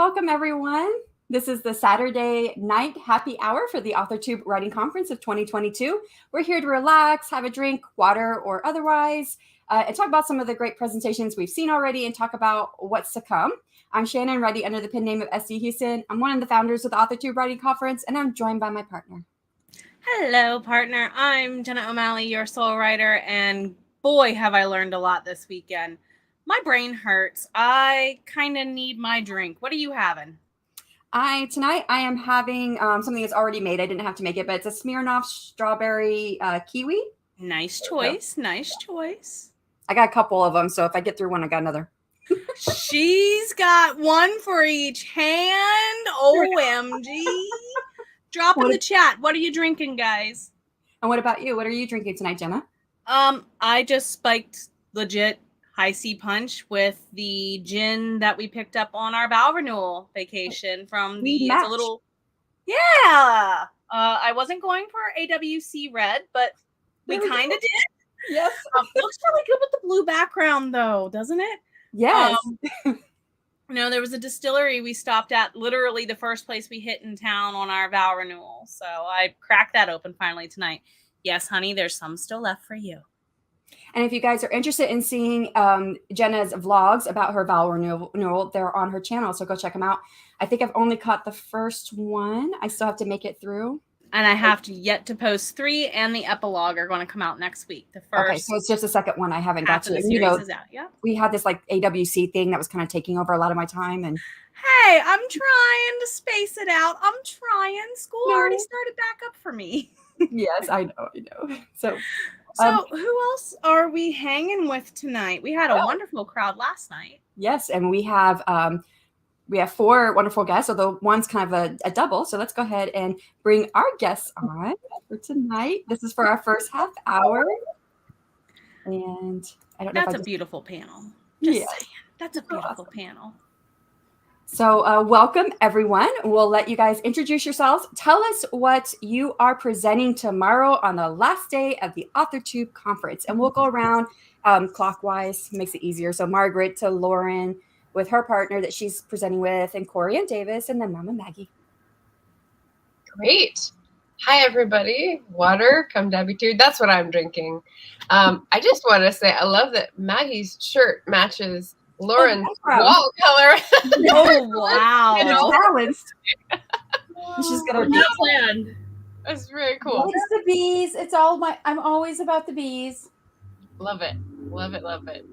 welcome everyone. This is the Saturday night happy hour for the AuthorTube Writing Conference of 2022. We're here to relax, have a drink, water or otherwise, and talk about some of the great presentations we've seen already and talk about what's to come. I'm Shannon, writing under the pen name of SD Houston. I'm one of the founders of the AuthorTube Writing Conference, and I'm joined by my partner. Hello, partner. I'm Jenna O'Malley, your soul writer, and boy, have I learned a lot this weekend. My brain hurts. I kind of need my drink. What are you having? Tonight I am having something that's already made. I didn't have to make it, but it's a Smirnoff strawberry kiwi. Nice choice. Nice choice. I got a couple of them, so if I get through one, I got another. She's got one for each hand. OMG. Drop in the chat. What are you drinking, guys? And what about you? What are you drinking tonight, Jenna? I just spiked legit high C punch with the gin that we picked up on our vow renewal vacation from the it's a little I wasn't going for AWC red, but we kind of did. Yes. Looks really good with the blue background though, doesn't it? Yes. No, there was a distillery we stopped at, literally the first place we hit in town on our vow renewal. So I cracked that open finally tonight. Yes, honey, there's some still left for you. And if you guys are interested in seeing Jenna's vlogs about her vow renewal, they're on her channel. So go check them out. I think I've only caught the first one. I still have to make it through. And I have yet to post 3, and the epilogue are going to come out next week. The first. Okay, so it's just the second one I haven't got to. The series is out. Yeah. We had this like AWC thing that was kind of taking over a lot of my time. And hey, I'm trying to space it out. I'm trying. School already started back up for me. Yes, I know. So who else are we hanging with tonight? We had a wonderful crowd last night. Yes, and we have 4 wonderful guests, although one's kind of a double. So let's go ahead and bring our guests on for tonight. This is for our first half hour. And I don't know. That's a beautiful panel. Just saying. That's a beautiful panel. So welcome, everyone. We'll let you guys introduce yourselves. Tell us what you are presenting tomorrow on the last day of the AuthorTube conference. And we'll go around clockwise, makes it easier. So Margaret to Lauren with her partner that she's presenting with, and Cory and Davis, and then Mama Maggie. Great. Hi, everybody. Water, come Debbie too. That's what I'm drinking. I just want to say I love that Maggie's shirt matches Lauren's wall color. Oh, wow. It's balanced. She's got her planned. That's really cool. It's the bees. It's all I'm always about the bees. Love it. Love it. Love it.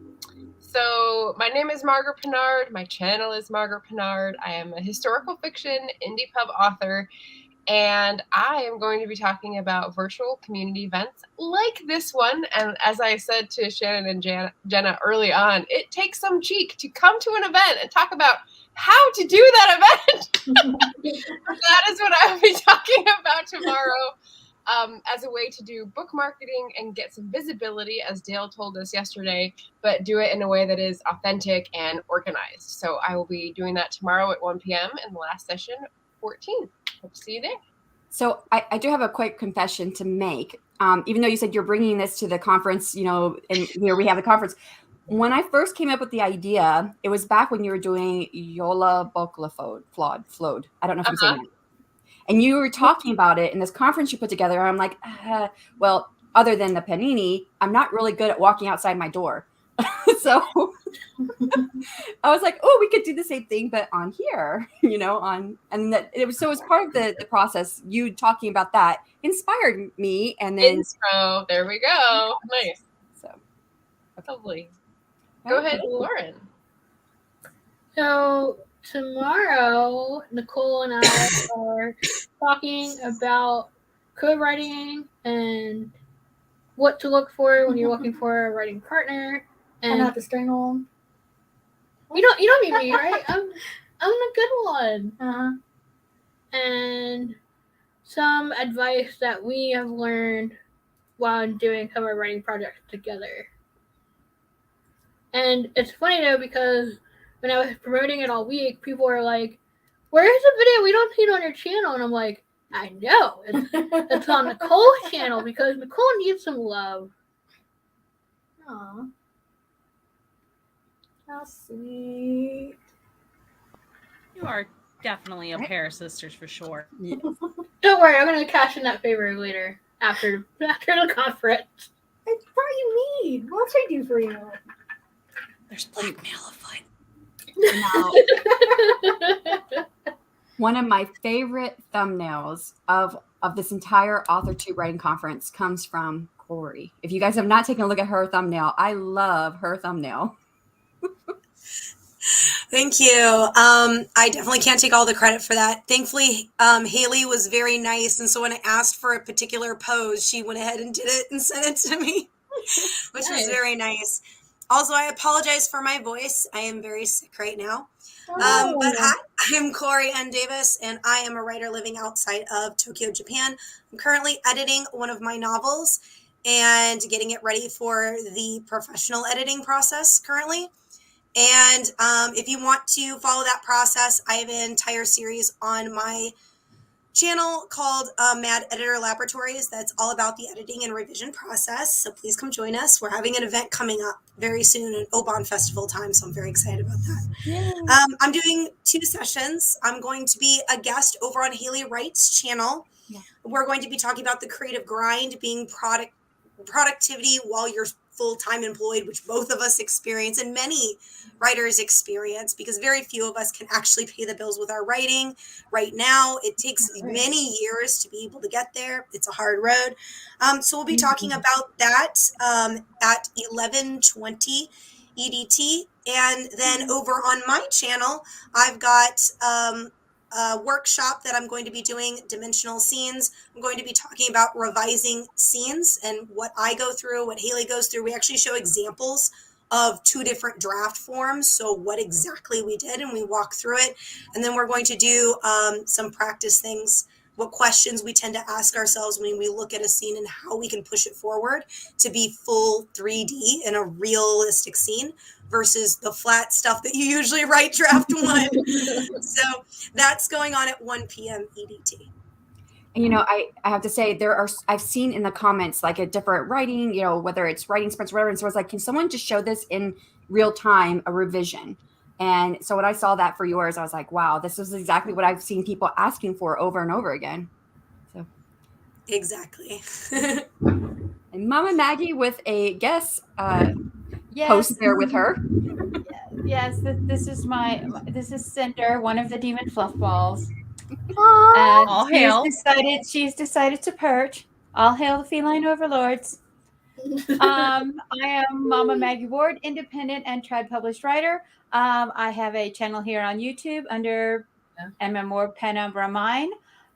So my name is Margaret Pinard. My channel is Margaret Pinard. I am a historical fiction indie pub author, and I am going to be talking about virtual community events like this one. And as I said to Shannon and Jenna early on, it takes some cheek to come to an event and talk about how to do that event. That is what I will be talking about tomorrow. As a way to do book marketing and get some visibility, as Dale told us yesterday, but do it in a way that is authentic and organized. So I will be doing that tomorrow at 1 p.m. in the last session, 14. Hope to see you there. So I do have a quick confession to make. Even though you said you're bringing this to the conference, and here we have the conference. When I first came up with the idea, it was back when you were doing Yola Flowed. I don't know if I'm saying that. And you were talking about it in this conference you put together. I'm like, well, other than the panini, I'm not really good at walking outside my door. So I was like, oh, we could do the same thing, but on here, and that it was part of the process. You talking about that inspired me. And then there we go. Nice. So lovely. Go ahead, Lauren. So tomorrow, Nicole and I are talking about code writing and what to look for when you're looking for a writing partner. And not to strangle them. You don't mean me, right? I'm a good one. Uh-huh. And some advice that we have learned while doing some of our writing projects together. And it's funny though, because when I was promoting it all week, people were like, "Where's the video? We don't see it on your channel." And I'm like, I know. It's on Nicole's channel because Nicole needs some love. Aw. How sweet. You are definitely a pair of sisters for sure. Yeah. Don't worry, I'm gonna cash in that favor later after the conference. I brought you mead. What else I do for you? There's blackmail afoot. Now, one of my favorite thumbnails of this entire Author Tube writing conference comes from Cory. If you guys have not taken a look at her thumbnail, I love her thumbnail. Thank you. I definitely can't take all the credit for that. Thankfully, Haley was very nice. And so when I asked for a particular pose, she went ahead and did it and sent it to me, which was very nice. Also, I apologize for my voice. I am very sick right now. But hi, I'm Cory N. Davis, and I am a writer living outside of Tokyo, Japan. I'm currently editing one of my novels and getting it ready for the professional editing process currently. And if you want to follow that process, I have an entire series on my channel called Mad Editor Laboratories that's all about the editing and revision process. So please come join us. We're having an event coming up very soon in Oban Festival time, so I'm very excited about that. I'm doing 2 sessions. I'm going to be a guest over on Haley Wright's channel. Yeah. We're going to be talking about the creative grind, being productivity while you're full-time employed, which both of us experience and many writers experience, because very few of us can actually pay the bills with our writing right now. It takes many years to be able to get there. It's a hard road. So we'll be talking about that at 11:20 EDT. And then over on my channel, I've got a workshop that I'm going to be doing, Dimensional Scenes. I'm going to be talking about revising scenes and what I go through, what Haley goes through. We actually show examples of 2 different draft forms, so what exactly we did, and we walk through it. And then we're going to do some practice things, what questions we tend to ask ourselves when we look at a scene and how we can push it forward to be full 3D in a realistic scene versus the flat stuff that you usually write draft 1. So that's going on at 1 p.m. EDT. And, you know, I have to say I've seen in the comments, like a different writing, you know, whether it's writing sprints or whatever. And so I was like, can someone just show this in real time, a revision? And so when I saw that for yours, I was like, wow, this is exactly what I've seen people asking for over and over again. So exactly. And Mama Maggie with a guest Yes. post there with her. Yes, this is Cinder, one of the demon fluff balls. All hail. She's decided to perch. All hail the feline overlords. I am Mama Maggie Ward, independent and trad published writer. I have a channel here on YouTube under MM Ward Penumbra Mine,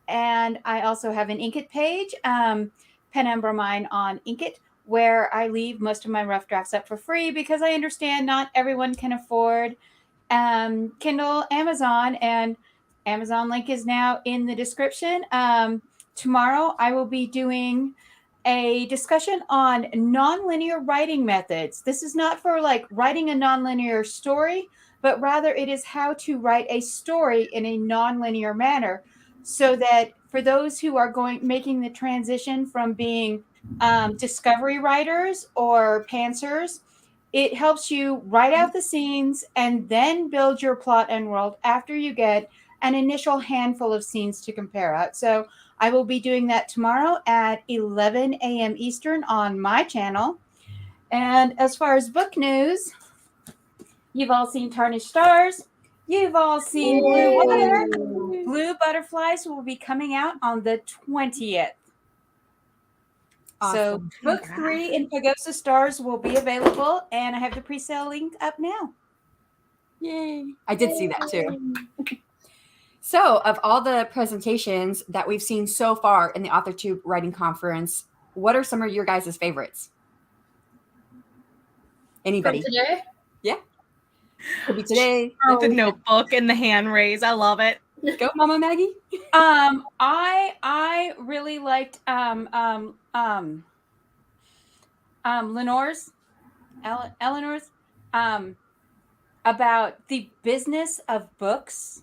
and I also have an Inkit page, Penumbra Mine on Inkit, where I leave most of my rough drafts up for free because I understand not everyone can afford Kindle, Amazon, and Amazon link is now in the description. Tomorrow I will be doing a discussion on nonlinear writing methods. This is not for like writing a nonlinear story, but rather it is how to write a story in a nonlinear manner, so that for those who are making the transition from being discovery writers or pantsers, it helps you write out the scenes and then build your plot and world after you get an initial handful of scenes to compare out. So I will be doing that tomorrow at 11 a.m. Eastern on my channel. And as far as book news, you've all seen Tarnished Stars. You've all seen Blue Water. Blue Butterflies will be coming out on the 20th. Awesome. So book 3 in Pagosa Stars will be available, and I have the pre-sale link up now. Yay. I did see that too. So of all the presentations that we've seen so far in the AuthorTube Writing Conference, what are some of your guys' favorites? Anybody? From today? Yeah. Could be today. The notebook and the hand raise. I love it. Go, Mama Maggie. I really liked Eleanor's about the business of books.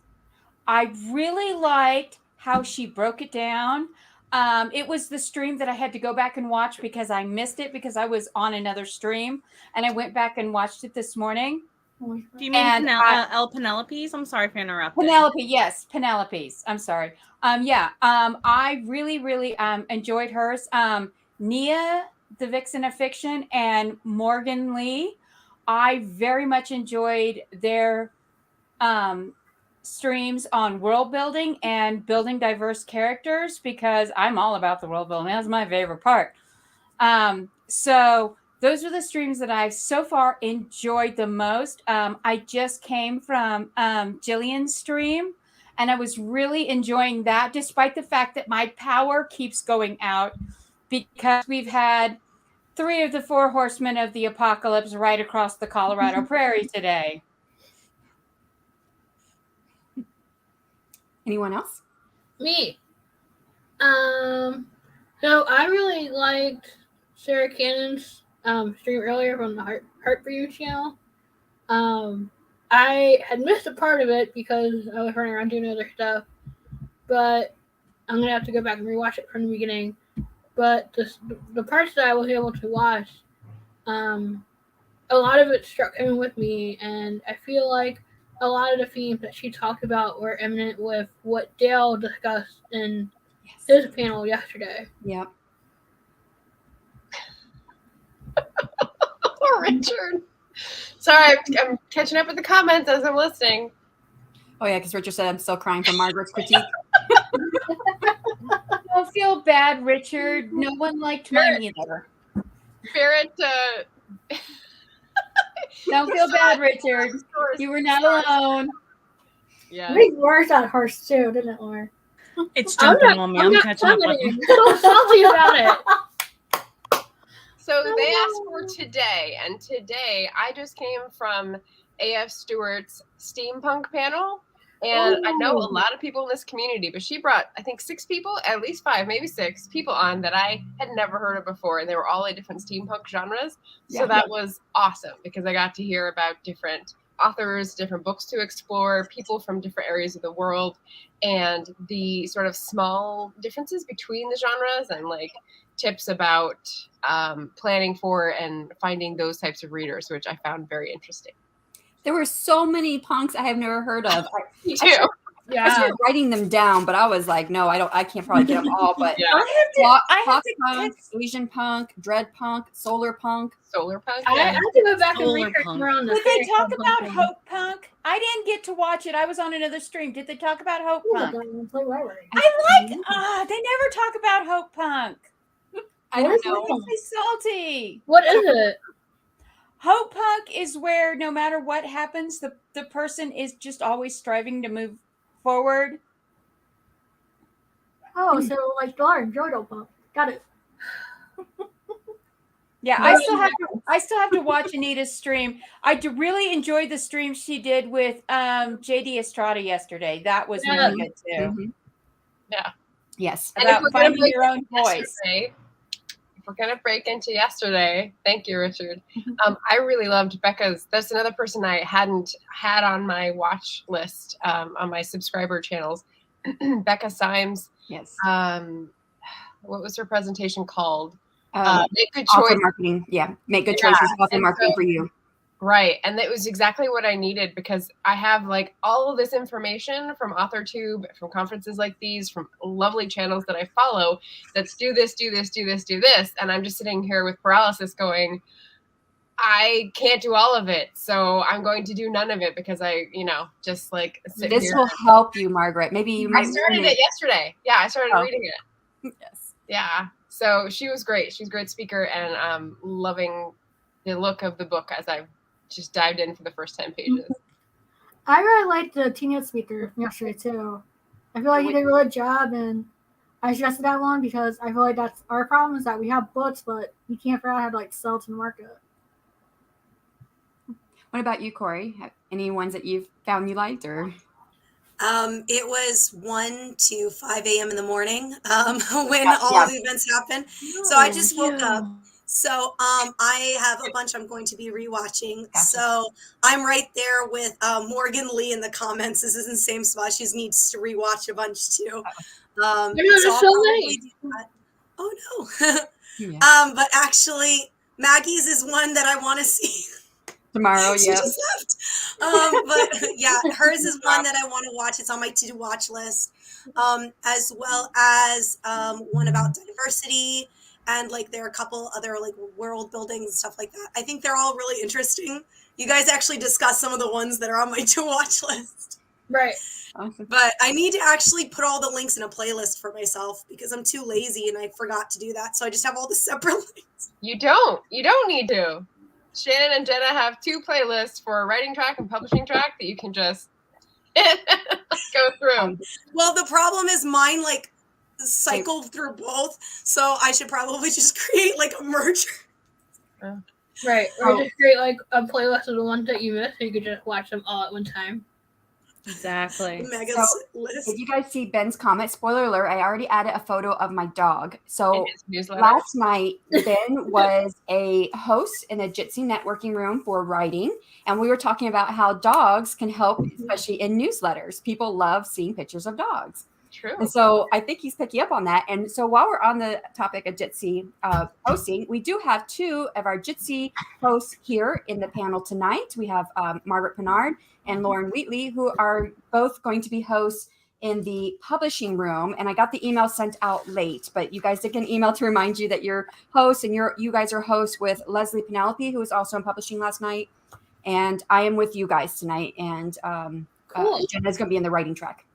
I really liked how she broke it down. It was the stream that I had to go back and watch because I missed it because I was on another stream, and I went back and watched it this morning. Do you mean And El Penelopes? I'm sorry for interrupting. Penelope, yes, Penelope's. I'm sorry. I really enjoyed hers. Nia, the Vixen of Fiction, and Morgan Lee. I very much enjoyed their streams on world building and building diverse characters, because I'm all about the world building. That's my favorite part. So those are the streams that I've so far enjoyed the most. I just came from Jillian's stream, and I was really enjoying that, despite the fact that my power keeps going out, because we've had 3 of the 4 horsemen of the apocalypse right across the Colorado prairie today. Anyone else? Me. So I really liked Sarah Cannon's stream earlier from the Heart for You channel. I had missed a part of it because I was running around doing other stuff, but I'm gonna have to go back and rewatch it from the beginning. But the parts that I was able to watch, a lot of it struck home with me, and I feel like a lot of the themes that she talked about were eminent with what Dale discussed in his panel yesterday. Yep. Poor Richard. Sorry, I'm catching up with the comments as I'm listening. Oh yeah, because Richard said I'm still crying from Margaret's critique. Don't feel bad, Richard. No one liked mine either. Barrett, Don't feel bad, Richard. You were not alone. yeah. I think Laura got harsh too, didn't it, Laura? It's jumping on me. I'm catching up with commenting. you. So salty about it. So they asked for today, and today I just came from AF Stewart's steampunk panel, and I know a lot of people in this community, but she brought, I think, 6 people, at least 5, maybe 6 people on that I had never heard of before, and they were all in different steampunk genres. So that was awesome, because I got to hear about different authors, different books to explore, people from different areas of the world, and the sort of small differences between the genres, and like tips about planning for and finding those types of readers, which I found very interesting. There were so many punks I have never heard of. Me too. I started writing them down, but I was like, no, I can't probably get them all. But Yeah. I have pop to punk, Asian punk, dread punk, solar punk. Solar punk. I have to go back and Solar research punk. more on the Did they fairy talk tale about thing. Hope Punk? I didn't get to watch it. I was on another stream. Did they talk about Hope Punk? They never talk about Hope Punk. I don't know. Makes me salty. What is it? Hope Punk is where no matter what happens, the person is just always striving to move forward. Oh, so like Laura enjoyed Punk. Got it. Yeah, I still have to watch Anita's stream. Really enjoyed the stream she did with JD Estrada yesterday. That was really good too. Mm-hmm. Yeah. Yes. About finding your own voice. If we're gonna break into yesterday, thank you, Richard. I really loved Becca's. That's another person I hadn't had on my watch list on my subscriber channels. Becca Symes. Yes. What was her presentation called? Make good choices. Marketing. Yeah. Make good choices. Author marketing for you. Right. And that was exactly what I needed, because I have like all of this information from AuthorTube, from conferences like these, from lovely channels that I follow that's do this, do this, do this, do this. And I'm just sitting here with paralysis going, I can't do all of it. So I'm going to do none of it, because I, just like sit This here. will help you, Margaret. Maybe you might. I started it yesterday. Yeah. I started reading it. Yes. Yeah. So she was great. She's a great speaker, and loving the look of the book as I've just dived in for the first 10 pages. I really liked the keynote speaker from yesterday too. I feel like he did a really good job, and I suggested that one because I feel like that's our problem, is that we have books, but we can't figure out how to like sell to the market. What about you, Cory? Any ones that you've found you liked, or? It was 1 to 5 a.m. in the morning when all the events happened. So I just woke up. So I have a bunch I'm going to be rewatching. Gotcha. So I'm right there with Morgan Lee in the comments. This is in the same spot. She just needs to rewatch a bunch too. Oh no. Yeah. But actually, Maggie's is one that I want to see. Tomorrow, She yeah. just left. But yeah, hers is one that I want to watch. It's on my to watch list. As well as one about diversity, and like there are a couple other like world buildings and stuff like that. I think they're all really interesting. You guys actually discussed some of the ones that are on my to watch list. Right. Awesome. But I need to actually put all the links in a playlist for myself because I'm too lazy and I forgot to do that. So I just have all the separate links. You don't need to. Shannon and Jenna have 2 playlists for a writing track and publishing track that you can just go through. Well, the problem is mine like cycled through both, so I should probably just create like a merger. Right. Or just create like a playlist of the ones that you missed so you could just watch them all at one time. Exactly. Mega list. If you guys see Ben's comment, spoiler alert, I already added a photo of my dog. So In his newsletter. last night, Ben was a host in a Jitsi networking room for writing. And we were talking about how dogs can help, especially in newsletters. People love seeing pictures of dogs. True. And so I think he's picking up on that. And so while we're on the topic of Jitsi hosting, we do have 2 of our Jitsi hosts here in the panel tonight. We have Margaret Pinard and Lauren Wheatley, who are both going to be hosts in the publishing room. And I got the email sent out late, but you guys did get an email to remind you that you're hosts, and you guys are hosts with Leslie Penelope, who was also in publishing last night. And I am with you guys tonight. And Cool. Jenna's going to be in the writing track.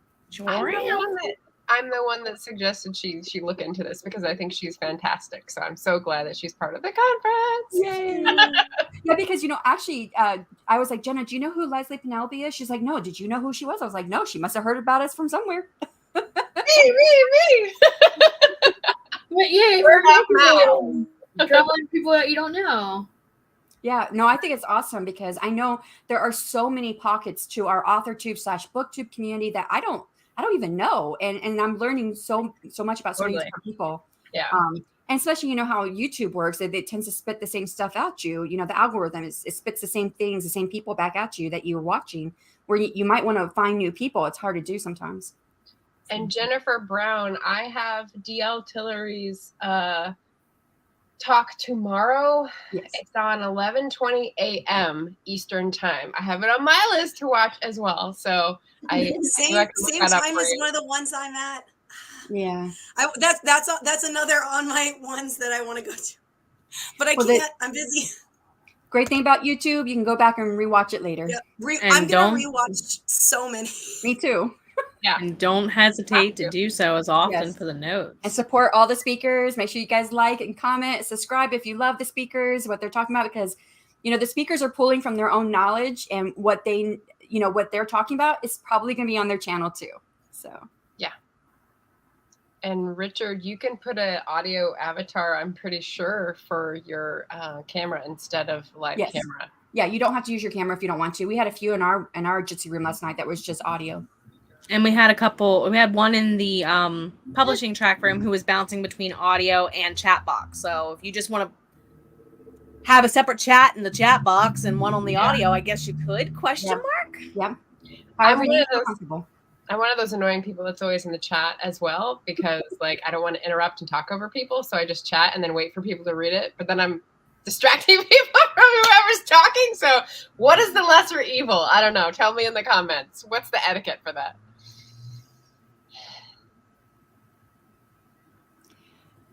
I'm the one that suggested she look into this because I think she's fantastic. So I'm so glad that she's part of the conference. Yay. Yeah, because, actually, I was like, Jenna, do you know who Leslie Penelope is? She's like, no. Did you know who she was? I was like, no, she must have heard about us from somewhere. Me. But yeah, We're up drawing people that you don't know. Yeah, no, I think it's awesome because I know there are so many pockets to our AuthorTube/BookTube community that I don't even know, and I'm learning so much about so many different people. Yeah. And especially how YouTube works, it tends to spit the same stuff at you. The algorithm it spits the same things, the same people back at you that you're watching. Where you might want to find new people, it's hard to do sometimes. And Jennifer Brown, I have DL Tillery's talk tomorrow. Yes. It's on 11:20 a.m. Eastern time. I have it on my list to watch as well. So same time as one of the ones I'm at. Yeah. That's another on my ones that I want to go to. But I can't. I'm busy. Great thing about YouTube, you can go back and rewatch it later. Yeah. I'm going to rewatch so many. Me too. Yeah. And don't hesitate to do so as often for the notes. And support all the speakers. Make sure you guys like and comment, subscribe if you love the speakers, what they're talking about, because the speakers are pulling from their own knowledge, and what they what they're talking about is probably going to be on their channel too. So yeah. And Richard, you can put an audio avatar, I'm pretty sure, for your camera instead of live camera. Yeah, you don't have to use your camera if you don't want to. We had a few in our Jitsi room last night that was just audio. And we had one in the publishing track room who was bouncing between audio and chat box. So if you just want to have a separate chat in the chat box and one on the audio, I guess you could, question mark? Yeah. I'm one of those annoying people that's always in the chat as well, because I don't want to interrupt and talk over people. So I just chat and then wait for people to read it. But then I'm distracting people from whoever's talking. So what is the lesser evil? I don't know. Tell me in the comments. What's the etiquette for that?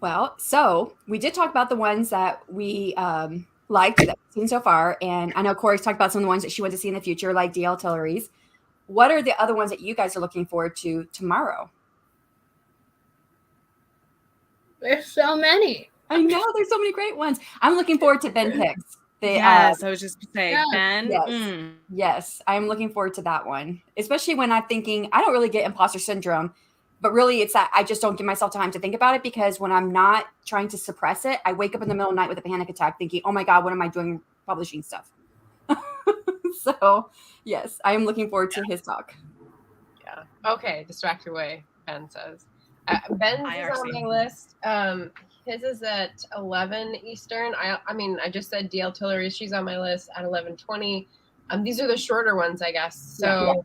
Well, so we did talk about the ones that we liked that we've seen so far. And I know Cory's talked about some of the ones that she wants to see in the future, like DL Tillery's. What are the other ones that you guys are looking forward to tomorrow? There's so many. I know there's so many great ones. I'm looking forward to Ben Picks. Yes, I was just saying, Ben. Yes, yes, I'm looking forward to that one, especially when I'm thinking I don't really get imposter syndrome, but really it's that I just don't give myself time to think about it, because when I'm not trying to suppress it, I wake up in the middle of the night with a panic attack thinking, oh my God, what am I doing publishing stuff? So yes, I am looking forward to his talk. Yeah. Okay. Distract your way, Ben says. Ben's is on my list. His is at 11 Eastern. I just said DL Tillery. She's on my list at 11:20. These are the shorter ones, I guess. So,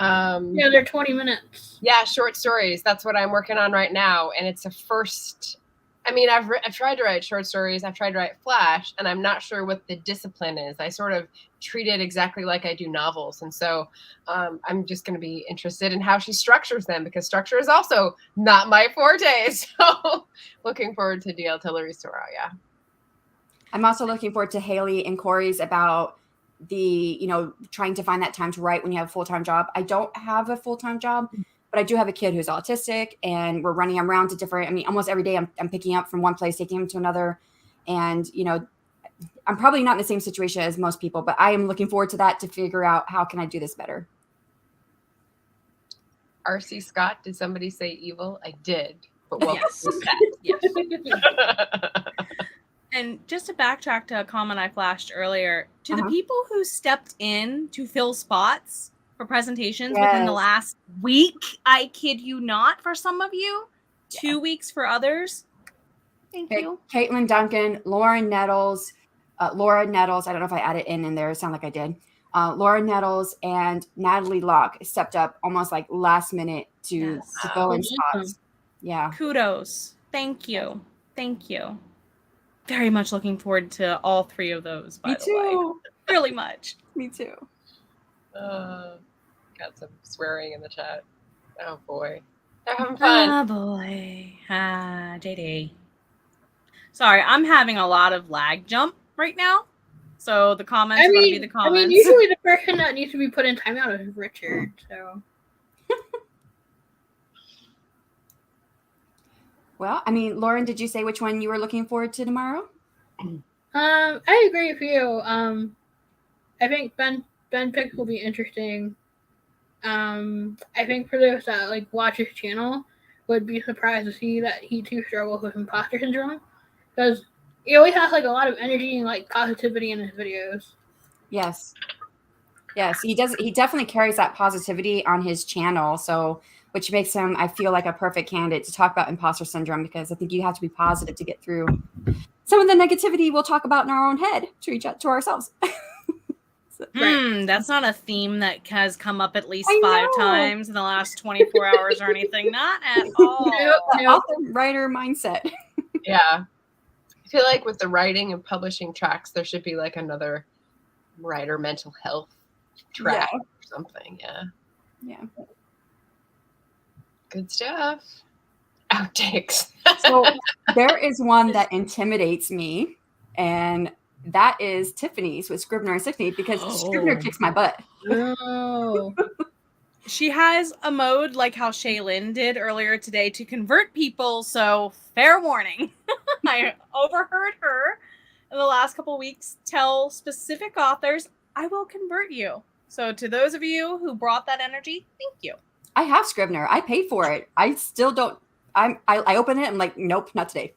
they're 20 minutes. Yeah, short stories. That's what I'm working on right now, and it's a first I mean, I've tried to write short stories. I've tried to write flash, and I'm not sure what the discipline is. I sort of treat it exactly like I do novels. And so I'm just going to be interested in how she structures them, because structure is also not my forte. So looking forward to DL Tillery's tomorrow. Yeah. I'm also looking forward to Haley and Cory's about the, trying to find that time to write when you have a full-time job. I don't have a full-time job, but I do have a kid who's autistic, and we're running him around to almost every day I'm picking up from one place, taking him to another. And, I'm probably not in the same situation as most people, but I am looking forward to that, to figure out how can I do this better. R.C. Scott, did somebody say evil? I did. But welcome Yes. And just to backtrack to a comment I flashed earlier, to the people who stepped in to fill spots for presentations within the last week, I kid you not, for some of you, 2 weeks for others. Thank you. Caitlin Duncan, Laura Nettles, I don't know if I added in there. It sounded like I did. Laura Nettles and Natalie Locke stepped up almost like last minute to fill in spots. Yeah. Kudos. Thank you. Very much looking forward to all 3 of those, by the way. Really much. Me too. Got some swearing in the chat. Oh boy. They're having fun. Oh boy. JD. Sorry, I'm having a lot of lag jump right now. So the comments are going to be the comments. I mean, usually the person that needs to be put in timeout is Richard, so. Well, I mean, Lauren, did you say which one you were looking forward to tomorrow? I agree with you. I think Ben pick will be interesting. I think for those that watch his channel would be surprised to see that he too struggles with imposter syndrome, because he always has a lot of energy and positivity in his videos. Yes, he does. He definitely carries that positivity on his channel, which makes him, I feel like, a perfect candidate to talk about imposter syndrome, because I think you have to be positive to get through some of the negativity we'll talk about in our own head to reach out to ourselves. That's not a theme that has come up at least 5 times in the last 24 hours or anything. Not at all. Author writer mindset. Yeah. I feel like with the writing and publishing tracks, there should be another writer mental health track or something. Yeah. Good stuff. Outtakes. So there is one that intimidates me, and that is Tiffany's with Scrivener and Tiffany, because Scrivener kicks my butt. Oh. She has a mode like how Shaylin did earlier today to convert people, so fair warning. I overheard her in the last couple weeks tell specific authors, I will convert you. So to those of you who brought that energy, thank you. I have Scrivener. I paid for it. I still don't. I open it. I'm like, nope, not today.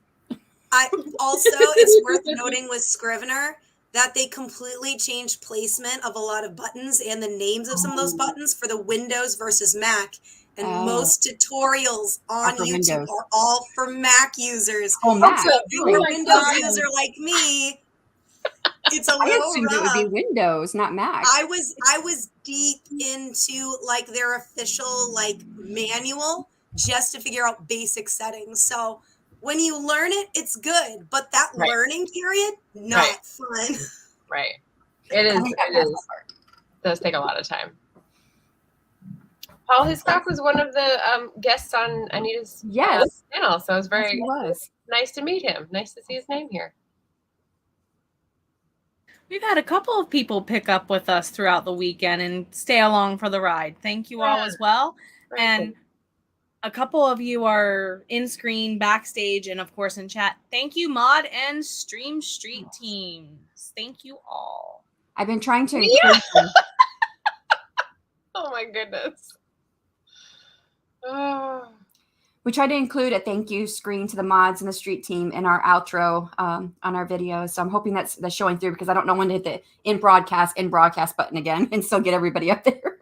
It's worth noting with Scrivener that they completely changed placement of a lot of buttons and the names of some of those buttons for the Windows versus Mac. And most tutorials on YouTube are all for Mac users. Oh, Mac. So if you're a Windows user like me, it's a little assumed rough. It would be Windows, not Mac. I was deep into their official manual just to figure out basic settings. So when you learn it, it's good, but that learning period, not fun. Right. It is. It does take a lot of time. Paul Hiscock was one of the guests on Anita's channel, so it was very nice to meet him. Nice to see his name here. We've had a couple of people pick up with us throughout the weekend and stay along for the ride. Thank you all as well. And a couple of you are in screen, backstage, and of course in chat. Thank you, Mod and Stream Street teams. Thank you all. I've been trying to include them. Oh my goodness. Oh. We try to include a thank you screen to the mods and the street team in our outro on our videos. So I'm hoping that's showing through, because I don't know when to hit the in broadcast button again and still get everybody up there.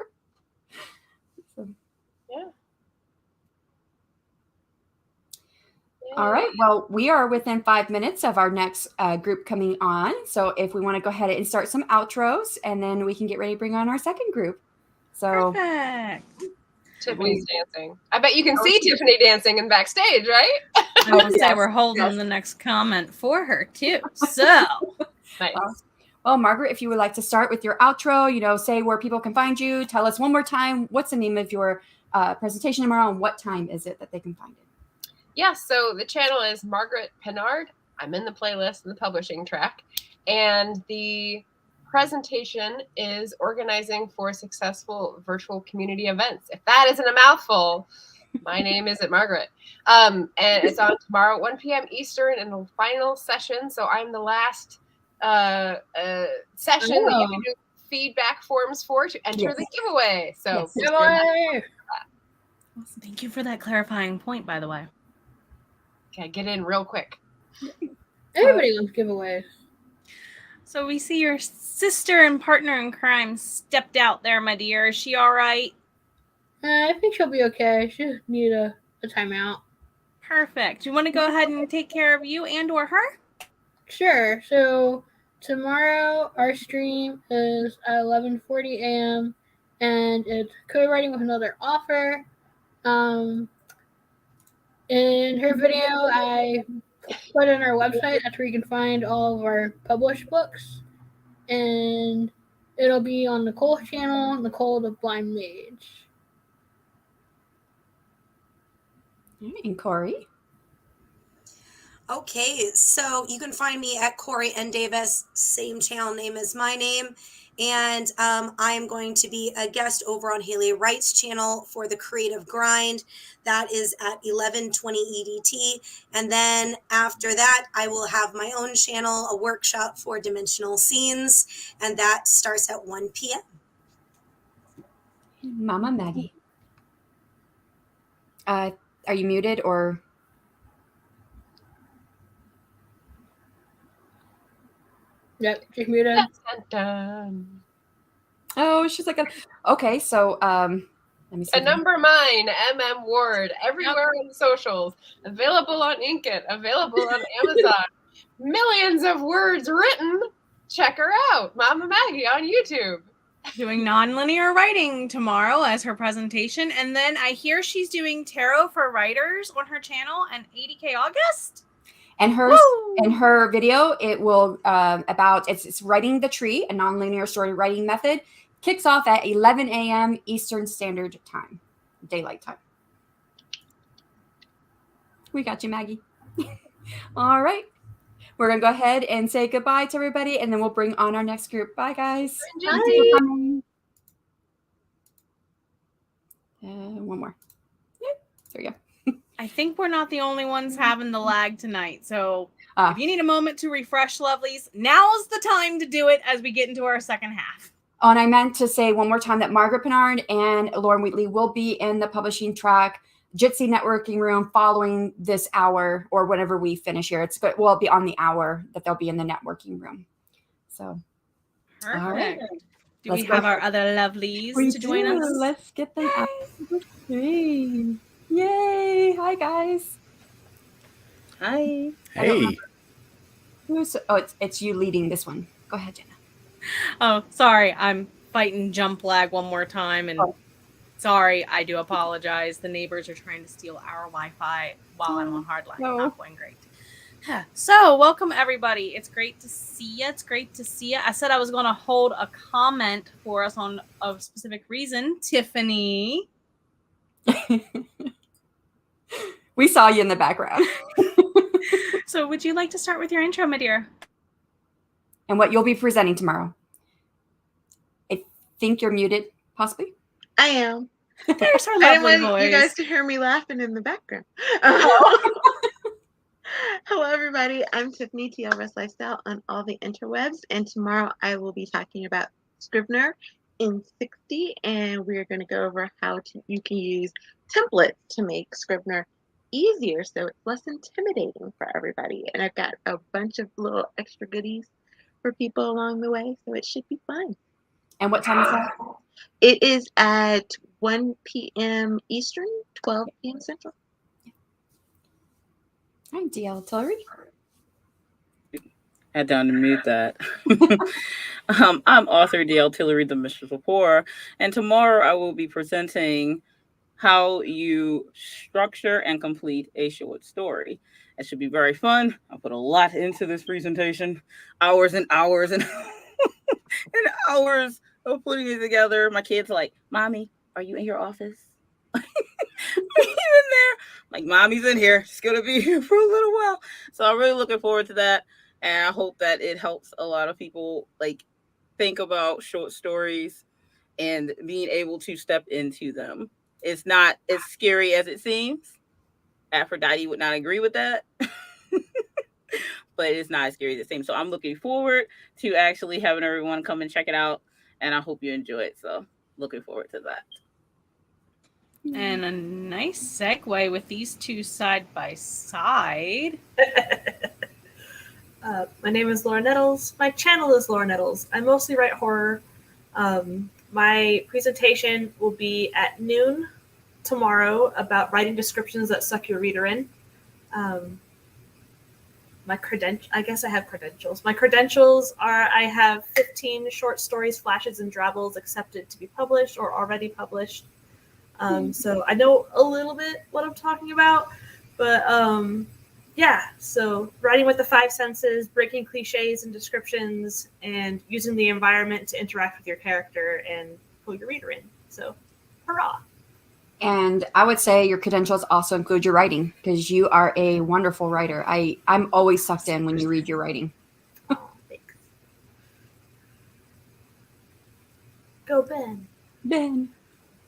All right. Well, we are within 5 minutes of our next group coming on. So if we want to go ahead and start some outros, and then we can get ready to bring on our second group. So perfect. Tiffany's dancing. I bet you can see Tiffany dancing in backstage, right? I'm going to say Yes, we're holding yes. the next comment for her, too. So, Nice. Well, Margaret, if you would like to start with your outro, say where people can find you. Tell us one more time, what's the name of your presentation tomorrow and what time is it that they can find it? Yeah, so the channel is Margaret Pinard. I'm in the playlist in the publishing track. And the presentation is organizing for successful virtual community events. If that isn't a mouthful, my name isn't Margaret. And it's on tomorrow at 1 p.m. Eastern in the final session. So I'm the last session that you can do feedback forms for to enter the giveaway. So Giveaway. thank you for that clarifying point, by the way. okay, get in real quick. Everybody loves giveaways. So we see your sister and partner in crime stepped out there, my dear. Is she all right? I think she'll be okay. She just need a timeout. Perfect. You want to go ahead and take care of you and or her? Sure. So tomorrow our stream is at 11:40 a.m. and it's co-writing with another author. In her video, I put in our website. That's where you can find all of our published books, and it'll be on Nicole's channel, Nicole the Blind Mage. And Cory? Okay, so you can find me at Cory N Davis, same channel name as my name. And I am going to be a guest over on Haley Wright's channel for the Creative Grind. That is at 11:20 EDT. And then after that, I will have my own channel, a workshop for Dimensional Scenes, and that starts at 1 p.m. Mama Maggie. Are you muted or? Yep, just muted. Oh, she's like, okay, so let me see. A number mine, MM Ward, everywhere on the socials, available on Inkitt, available on Amazon. Millions of words written. Check her out, Mama Maggie on YouTube. Doing nonlinear writing tomorrow as her presentation. And then I hear she's doing tarot for writers on her channel and 80K August. And her video, it will it's writing the tree, a nonlinear story writing method, kicks off at 11 a.m. Eastern Standard Time, daylight time. We got you, Maggie. All right. We're going to go ahead and say goodbye to everybody, and then we'll bring on our next group. Bye, guys. Bye. One more. Yep. There we go. I think we're not the only ones having the lag tonight. So if you need a moment to refresh, lovelies, now's the time to do it as we get into our second half. Oh, and I meant to say one more time that Margaret Pinard and Lauren Wheatley will be in the publishing track Jitsi networking room following this hour or whenever we finish here. It'll be on the hour that they'll be in the networking room. So, Perfect. All right. Do we have our other lovelies to join us? Let's get them out of the screen. Yay! Hi, guys. Hi. Hey. It's you leading this one. Go ahead, Jenna. Oh, sorry. I'm fighting jump lag one more time. And sorry, I do apologize. The neighbors are trying to steal our Wi-Fi while I'm on hardline. Not going great. So, welcome, everybody. It's great to see you. It's great to see you. I said I was going to hold a comment for us on a specific reason. Tiffany. We saw you in the background. So would you like to start with your intro, my dear? And what you'll be presenting tomorrow. I think you're muted, possibly. I am. There's her I lovely didn't want voice. you guys to hear me laughing in the background. Hello, everybody. I'm Tiffany TLRS Lifestyle on all the interwebs. And tomorrow I will be talking about Scrivener in 60. And we're going to go over how you can use templates to make Scrivener easier so it's less intimidating for everybody. And I've got a bunch of little extra goodies for people along the way, so it should be fun. And what time is that? It is at 1 p.m. Eastern, 12 p.m. Central. Hi, DL Tillery. Had to unmute that. I'm author DL Tillery, The Mistress of Horror, and tomorrow I will be presenting how you structure and complete a short story. It should be very fun. I put a lot into this presentation, hours and hours and, and hours of putting it together. My kids are like, Mommy, are you in your office? Are you in there? Like, Mommy's in here. She's going to be here for a little while. So I'm really looking forward to that. And I hope that it helps a lot of people like think about short stories and being able to step into them. It's not as scary as it seems. Aphrodite would not agree with that. But it's not as scary as it seems. So I'm looking forward to actually having everyone come and check it out. And I hope you enjoy it. So looking forward to that. And a nice segue with these two side by side. My name is Laura Nettles. My channel is Laura Nettles. I mostly write horror. My presentation will be at noon tomorrow about writing descriptions that suck your reader in. I guess I have credentials. My credentials are I have 15 short stories, flashes, and drabbles accepted to be published or already published. So I know a little bit what I'm talking about, but yeah, so writing with the 5 senses, breaking cliches and descriptions, and using the environment to interact with your character and pull your reader in. So, hurrah. And I would say your credentials also include your writing, because you are a wonderful writer. I'm always sucked in when you read your writing. Oh, thanks. Go, Ben. Ben.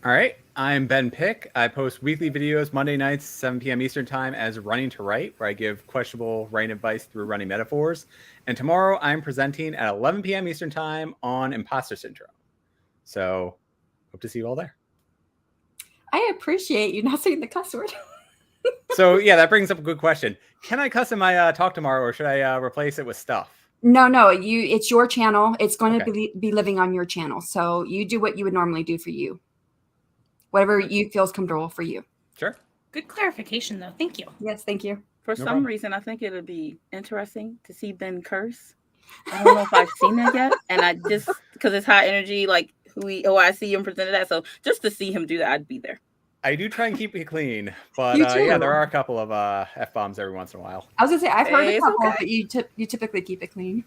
All right, I'm Ben Pick. I post weekly videos Monday nights, 7 p.m. Eastern Time as Running to Write, where I give questionable writing advice through running metaphors. And tomorrow I'm presenting at 11 p.m. Eastern Time on imposter syndrome. So hope to see you all there. I appreciate you not saying the cuss word. So yeah, that brings up a good question. Can I cuss in my talk tomorrow, or should I replace it with stuff? No, it's your channel. It's going Okay. to be living on your channel. So you do what you would normally do for you. Whatever you feel is comfortable for you. Sure. Good clarification, though. Thank you. Yes, thank you. For No some problem. reason, I think it'll be interesting to see Ben curse. I don't know if I've seen that yet. And I just, because it's high energy, like I see him presented that. So just to see him do that, I'd be there. I do try and keep it clean, but You too. yeah, there are a couple of F-bombs every once in a while. I was going to say, I've heard a It's couple, okay. but you typically keep it clean.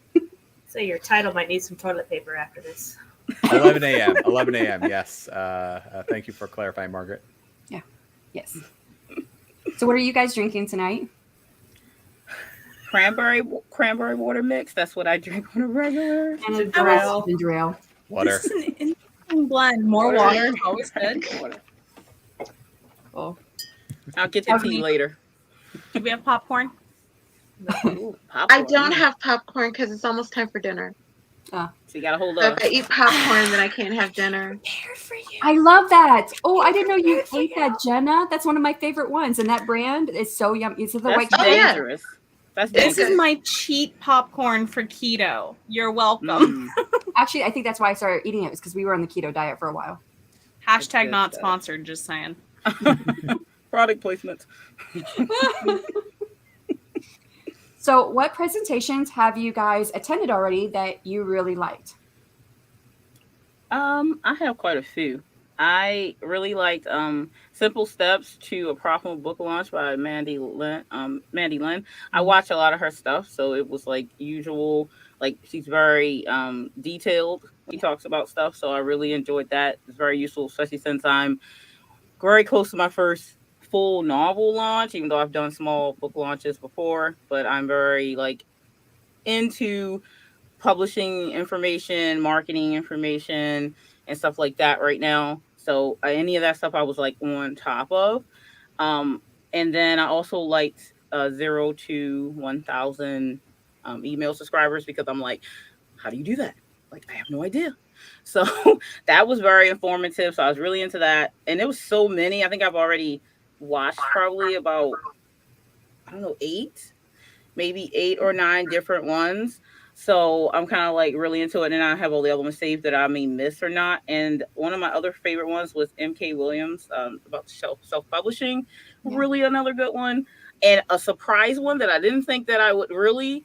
So your title might need some toilet paper after this. 11 a.m. 11 a.m. Yes. Thank you for clarifying, Margaret. Yeah. Yes. So what are you guys drinking tonight? Cranberry water mix. That's what I drink on a regular. And a ginger ale. Water. This is an interesting blend. More water. Always good. Water. Oh. I'll get to tea later. Do we have popcorn? Ooh, I popcorn. don't have popcorn because it's almost time for dinner. So you got to hold So up. if I eat popcorn, then I can't have dinner. I love that. Oh, I didn't know you ate that, Jenna. That's one of my favorite ones. And that brand is so yummy. Is it the white That's chocolate? yeah. dangerous. That's This dangerous. is my cheat popcorn for keto. You're welcome. Actually, I think that's why I started eating it, was because we were on the keto diet for a while. Hashtag good not stuff. sponsored, just saying. Product placement. So what presentations have you guys attended already that you really liked? I have quite a few. I really liked Simple Steps to a Profitable Book Launch by Mandy Lynn. I watch a lot of her stuff, so it was like usual. Like, she's very detailed. She talks about stuff, so I really enjoyed that. It's very useful, especially since I'm very close to my first full novel launch, even though I've done small book launches before. But I'm very into publishing information, marketing information, and stuff like that right now. So any of that stuff I was on top of. And then I also liked 0 to 1,000 email subscribers, because I'm like, how do you do that? I have no idea. So that was very informative. So I was really into that. And there was so many. I think I've already watched probably about, 8 or 9 different ones. So I'm kind of really into it, and I have all the other ones saved that I may miss or not. And one of my other favorite ones was M.K. Williams about self-publishing. Yeah. Really another good one. And a surprise one that I didn't think that I would really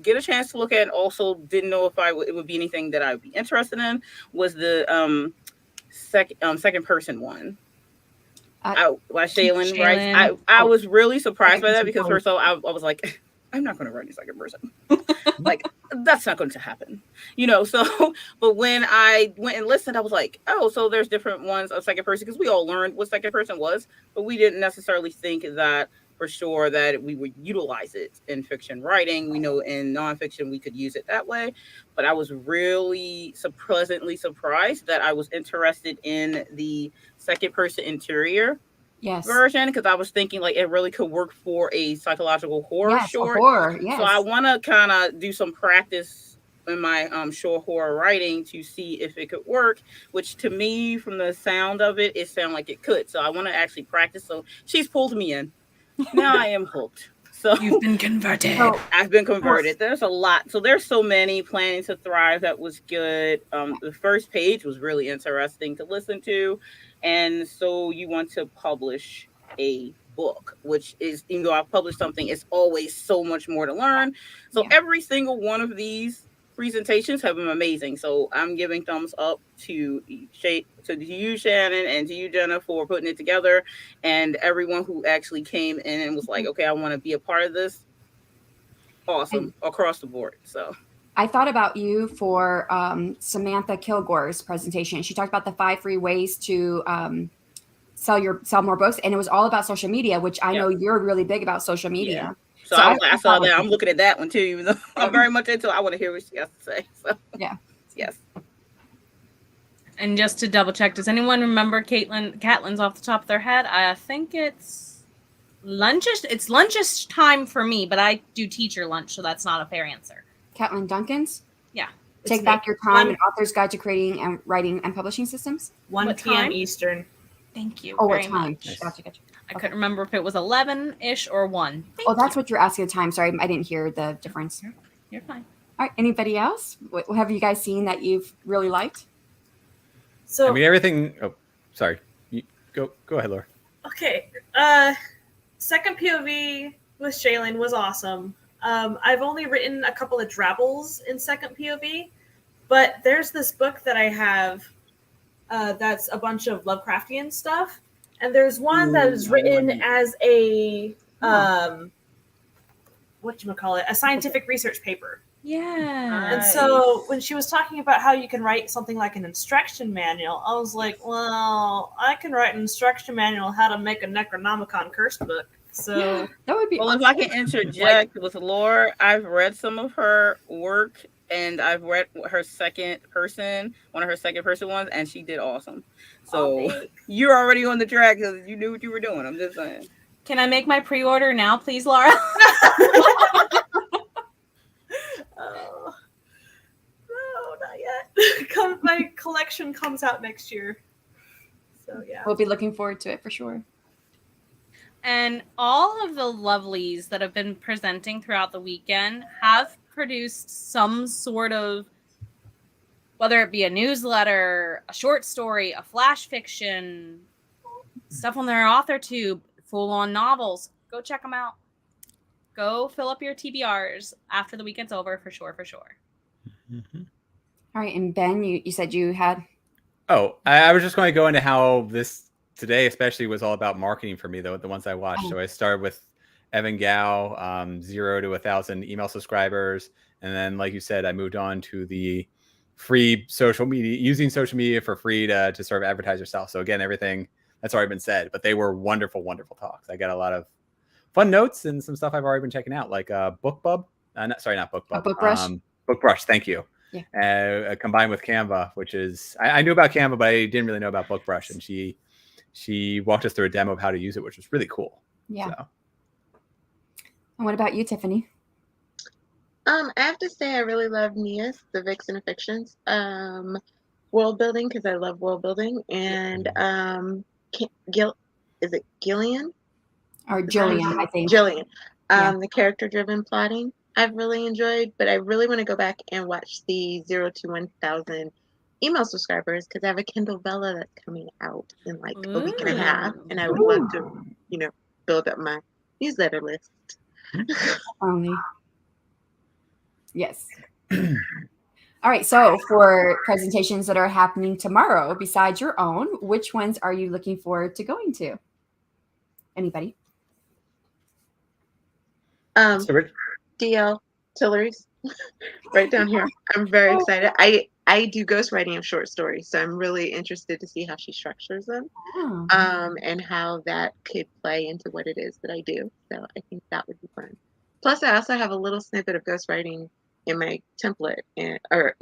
get a chance to look at, and also didn't know if it would be anything that I would be interested in, was the second person one. By Shaylin writes. I was really surprised by that because first of all, I was like, I'm not going to write a second person. Like, that's not going to happen. So, but when I went and listened, I was like, oh, so there's different ones of second person because we all learned what second person was, but we didn't necessarily think that for sure that we would utilize it in fiction writing. We know in nonfiction we could use it that way, but I was really pleasantly surprised that I was interested in the second person interior version because I was thinking like it really could work for a psychological horror short. So I want to kind of do some practice in my short horror writing to see if it could work, which to me from the sound of it sounded like it could. So I want to actually practice. So she's pulled me in. Now I am hooked. So you've been converted. I've been converted. There's a lot. So there's so many. Planning to Thrive, that was good. The first page was really interesting to listen to. And so you want to publish a book, which is, even though I've published something, it's always so much more to learn. So every single one of these presentations have been amazing. So I'm giving thumbs up to you, Shannon, and to you, Jenna, for putting it together, and everyone who actually came in and was like, okay, I want to be a part of this. Awesome. Across the board. So I thought about you for Samantha Kilgore's presentation. She talked about the 5 free ways to sell more books, and it was all about social media, which I know you're really big about social media. So I saw that. I'm looking at that one too, even though I'm very much into it. I want to hear what she has to say. So yes. And just to double check, does anyone remember Caitlin's off the top of their head? I think it's lunchish. It's lunchish time for me, but I do teacher lunch, so that's not a fair answer. Caitlin Duncan's? Yeah. Take Back Your Time, an author's guide to creating and writing and publishing systems. 1 p.m. Eastern. Thank you. Oh, very what time? much. Gotcha. I couldn't remember if it was 11-ish or 1. That's what you're asking the time. Sorry, I didn't hear the difference. You're fine. All right. Anybody else? What have you guys seen that you've really liked? So I mean, everything. Oh, sorry. You, go ahead, Laura. Okay. Second POV with Shaylin was awesome. I've only written a couple of drabbles in second POV, but there's this book that I have that's a bunch of Lovecraftian stuff. And there's one that is written as a a scientific research paper. Yeah. And so when she was talking about how you can write something like an instruction manual, I was like, well, I can write an instruction manual how to make a Necronomicon curse book. So that would be awesome. If I can interject with Laura, I've read some of her work and I've read her second person ones, and she did awesome. So you're already on the track because you knew what you were doing. I'm just saying. Can I make my pre-order now, please, Laura? Oh, no, not yet. My collection comes out next year. So yeah. We'll be looking forward to it for sure. And all of the lovelies that have been presenting throughout the weekend have produced some sort of, whether it be a newsletter, a short story, a flash fiction, stuff on their author tube, full-on novels. Go check them out. Go fill up your TBRs after the weekend's over for sure. Mm-hmm. All right. And Ben, you said you had... Oh, I was just going to go into how this today especially was all about marketing for me, though, the ones I watched. So I started with Evan Gao, 0 to 1,000 email subscribers. And then, like you said, I moved on to the free social media, using social media for free to sort of advertise yourself. So again, everything that's already been said, but they were wonderful, wonderful talks. I got a lot of fun notes and some stuff I've already been checking out, like BookBub. Not BookBub. BookBrush. BookBrush. Thank you. Yeah. Combined with Canva, which is, I knew about Canva, but I didn't really know about BookBrush. And she walked us through a demo of how to use it, which was really cool. Yeah. So. And what about you, Tiffany? I have to say I really love Nia's, the Vixen of Fictions, world building, because I love world building, and is it Gillian? Or Jillian, I think. Jillian. The character-driven plotting I've really enjoyed, but I really want to go back and watch the 0 to 1,000 email subscribers, because I have a Kindle Vella that's coming out in like a week and a half, and I would love to, build up my newsletter list. Yes. All right. So for presentations that are happening tomorrow, besides your own, which ones are you looking forward to going to? Anybody? So Rich, DL Tillery's right down here. I'm very excited. I do ghostwriting of short stories, so I'm really interested to see how she structures them, and how that could play into what it is that I do. So I think that would be fun. Plus, I also have a little snippet of ghostwriting in my template, or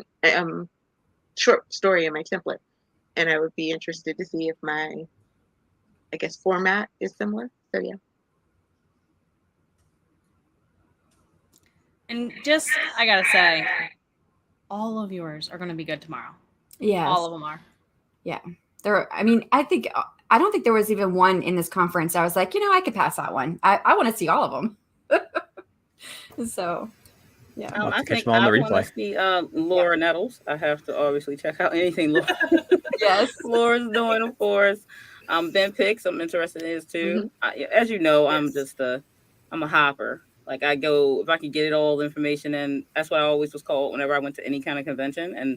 short story in my template, and I would be interested to see if my, I guess, format is similar. So yeah. And just, I gotta say, all of yours are going to be good tomorrow. Yes. All of them are. Yeah. I don't think there was even one in this conference. I was like, I could pass that one. I want to see all of them. So, yeah. I think I want to see Laura Nettles. I have to obviously check out anything Laura. Yes. Laura's doing, of course. Ben Picks, I'm interested in his too. As you know, I'm a hopper. Like I go, if I can get it all the information, and that's what I always was called whenever I went to any kind of convention. And,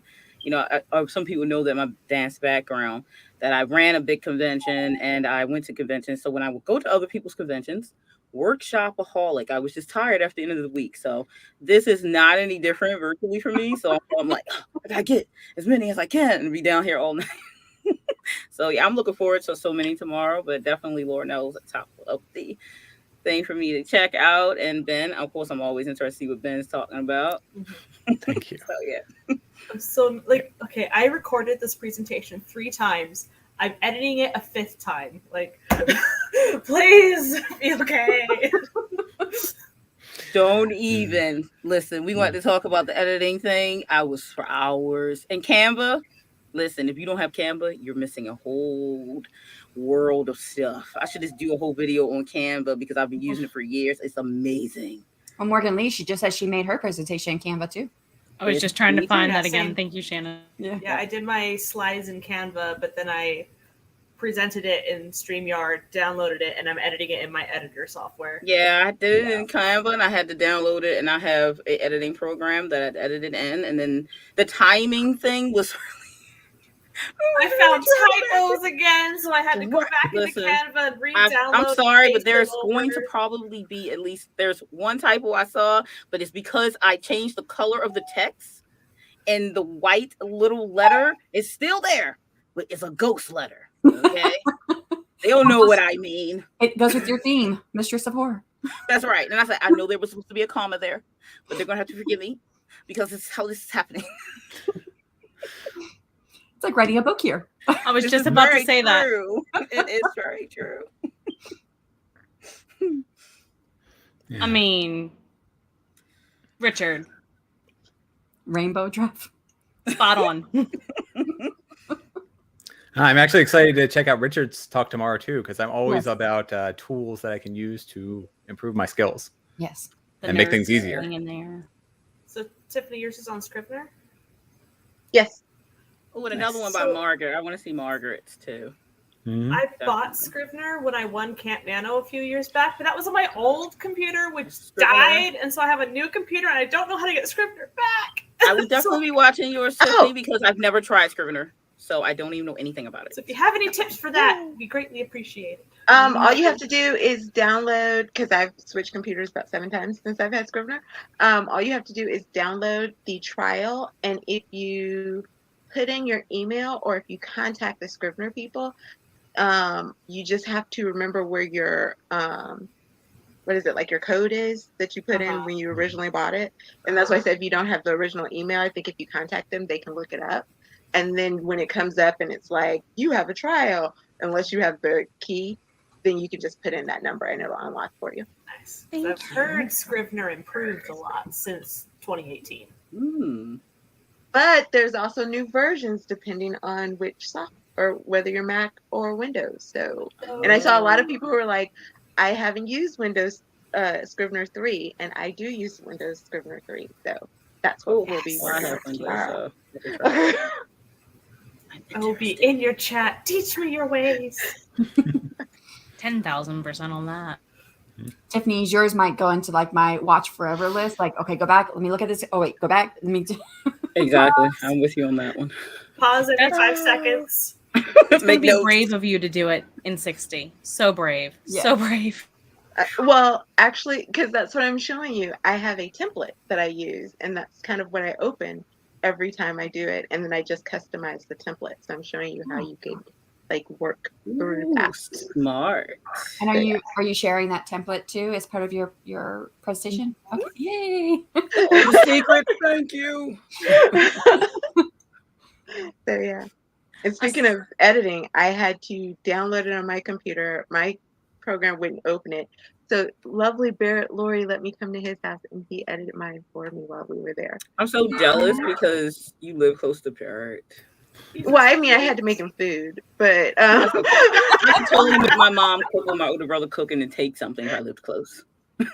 some people know that my dance background, that I ran a big convention and I went to conventions. So when I would go to other people's conventions, workshopaholic, I was just tired after the end of the week. So this is not any different virtually for me. So I'm like, I gotta get as many as I can and be down here all night. So yeah, I'm looking forward to so many tomorrow, but definitely Laura knows at the top of the thing for me to check out. And Ben, of course, I'm always interested to see what Ben's talking about. Thank you. So yeah. So okay, I recorded this presentation 3 times. I'm editing it a 5th time. Like, please be okay. Don't even listen. We want to talk about the editing thing. I was for hours. And Canva, listen, if you don't have Canva, you're missing a whole world of stuff. I should just do a whole video on Canva because I've been using it for years. It's amazing. Well, Morgan Lee, she just said she made her presentation in Canva too. I was just trying to find that again. Thank you, Shannon. Yeah, I did my slides in Canva, but then I presented it in StreamYard, downloaded it, and I'm editing it in my editor software. Yeah, I did it in Canva, and I had to download it, and I have an editing program that I edited in, and then the timing thing was I found typos again, so I had to go back into Canva and re-download. I'm sorry, but there's going to probably be there's one typo I saw, but it's because I changed the color of the text, and the white little letter is still there, but it's a ghost letter. Okay, they don't know what I mean. It goes with your theme, Mistress of Horror. That's right. And I said, I know there was supposed to be a comma there, but they're gonna have to forgive me because it's how this is happening. It's like writing a book here. I was just about to say that. It is very true. Yeah. I mean, Richard. Rainbow dress. Spot on. I'm actually excited to check out Richard's talk tomorrow too, because I'm always about tools that I can use to improve my skills. Yes. And make things easier. In there. So Tiffany, yours is on Scrivener? Yes. Oh, and another one by Margaret. I want to see Margaret's too. Mm-hmm. I bought Scrivener when I won Camp Nano a few years back, but that was on my old computer, which died, and so I have a new computer, and I don't know how to get Scrivener back. I would definitely be watching yours, Tiffany, because I've never tried Scrivener, so I don't even know anything about it. So if you have any tips for that, we greatly appreciate it. All you have to do is download, because I've switched computers about 7 times since I've had Scrivener. All you have to do is download the trial, and if you put in your email or if you contact the Scrivener people, you just have to remember where your what is it, like your code is that you put in when you originally bought it. And that's why I said if you don't have the original email, I think if you contact them, they can look it up. And then when it comes up and it's like, you have a trial, unless you have the key, then you can just put in that number and it'll unlock for you. Nice. So I've heard Scrivener improved a lot since 2018. But there's also new versions depending on which software, or whether you're Mac or Windows. So, and I saw a lot of people who were like, I haven't used Windows Scrivener 3, and I do use Windows Scrivener 3. So that's what we'll be working on tomorrow. I will be in your chat. Teach me your ways. 10,000% on that. Tiffany's, yours might go into like my watch forever list. Like, okay, go back. Let me look at this. Oh wait, go back. Let me. Exactly. I'm with you on that one. Pause every 5 seconds. It's going to Make be notes. brave of you to do it in 60. So brave. Yeah. So brave. Well, actually, because that's what I'm showing you. I have a template that I use, and that's kind of what I open every time I do it, and then I just customize the template. So I'm showing you how you could like work through that. Smart. And are you sharing that template too as part of your presentation? Okay. Yay! The secret. Thank you. So yeah. And speaking of editing, I had to download it on my computer. My program wouldn't open it. So lovely Barrett Laurie let me come to his house and he edited mine for me while we were there. I'm so jealous because you live close to Barrett. Well, I mean, I had to make him food, but I told him if my mom cook or my older brother cook and to take something if I lived close. What